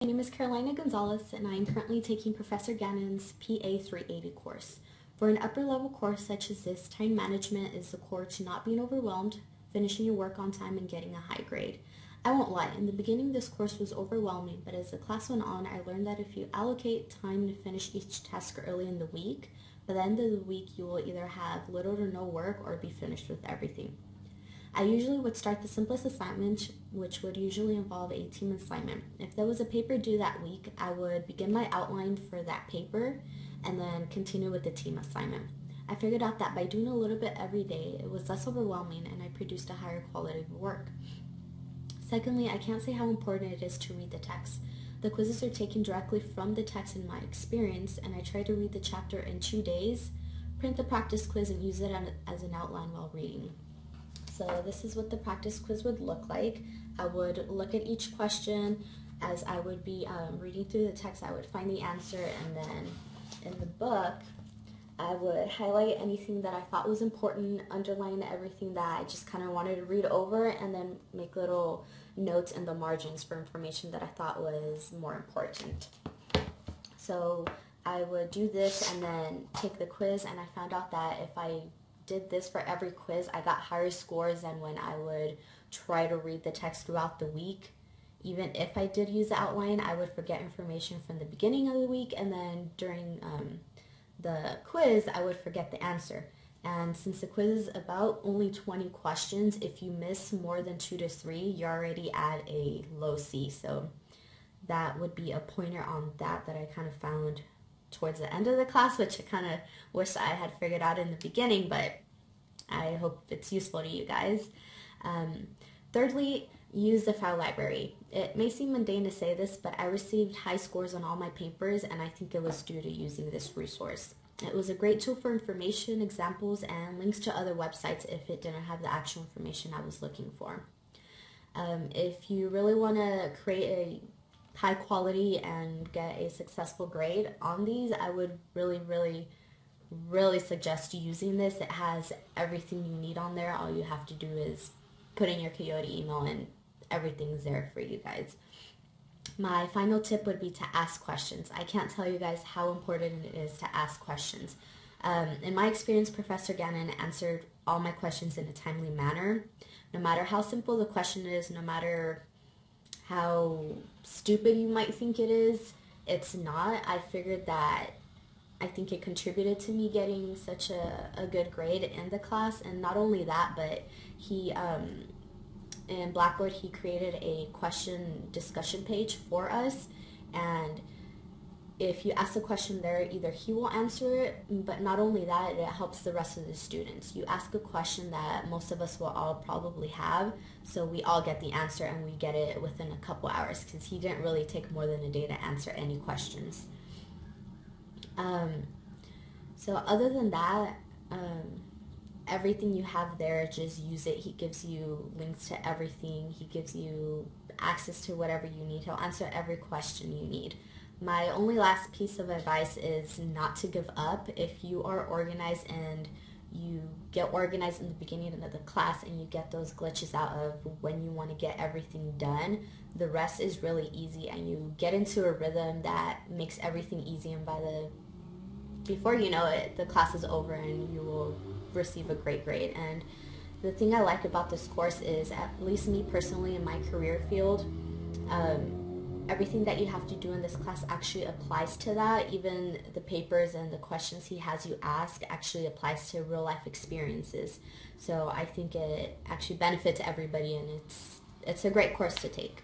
My name is Carolina Gonzalez, and I am currently taking Professor Gannon's PA 380 course. For an upper level course such as this, time management is the core to not being overwhelmed, finishing your work on time, and getting a high grade. I won't lie, in the beginning this course was overwhelming, but as the class went on, I learned that if you allocate time to finish each task early in the week, by the end of the week you will either have little or no work or be finished with everything. I usually would start the simplest assignment, which would usually involve a team assignment. If there was a paper due that week, I would begin my outline for that paper and then continue with the team assignment. I figured out that by doing a little bit every day, it was less overwhelming and I produced a higher quality of work. Secondly, I can't say how important it is to read the text. The quizzes are taken directly from the text in my experience, and I try to read the chapter in 2 days, print the practice quiz, and use it as an outline while reading. So this is what the practice quiz would look like. I would look at each question as I would be reading through the text. I would find the answer, and then in the book I would highlight anything that I thought was important, underline everything that I just kind of wanted to read over, and then make little notes in the margins for information that I thought was more important. So I would do this and then take the quiz, and I found out that if I did this for every quiz, I got higher scores than when I would try to read the text throughout the week. Even if I did use the outline, I would forget information from the beginning of the week, and then during the quiz, I would forget the answer. And since the quiz is about only 20 questions, if you miss more than 2 to 3, you're already at a low C. So that would be a pointer on that I kind of found towards the end of the class, which I kind of wish I had figured out in the beginning, but I hope it's useful to you guys. Thirdly, use the file library. It may seem mundane to say this, but I received high scores on all my papers, and I think it was due to using this resource. It was a great tool for information, examples, and links to other websites if it didn't have the actual information I was looking for. If you really want to create a high quality and get a successful grade on these, I would really suggest using this. It has everything you need on there. All you have to do is put in your Coyote email and everything's there for you guys. My final tip would be to ask questions. I can't tell you guys how important it is to ask questions. In my experience, Professor Gannon answered all my questions in a timely manner. No matter how simple the question is, no matter how stupid you might think it is, it's not. I figured that I think it contributed to me getting such a good grade in the class. And not only that, but he in Blackboard he created a question discussion page for us, and if you ask a question there, either he will answer it, but not only that, it helps the rest of the students. You ask a question that most of us will all probably have, so we all get the answer and we get it within a couple hours, because he didn't really take more than a day to answer any questions. So other than that, everything you have there, just use it. He gives you links to everything. He gives you access to whatever you need. He'll answer every question you need. My only last piece of advice is not to give up. If you are organized and you get organized in the beginning of the class and you get those glitches out of when you want to get everything done, the rest is really easy, and you get into a rhythm that makes everything easy, and before you know it, the class is over and you will receive a great grade. And the thing I like about this course is, at least me personally in my career field, everything that you have to do in this class actually applies to that. Even the papers and the questions he has you ask actually applies to real life experiences. So I think it actually benefits everybody, and it's a great course to take.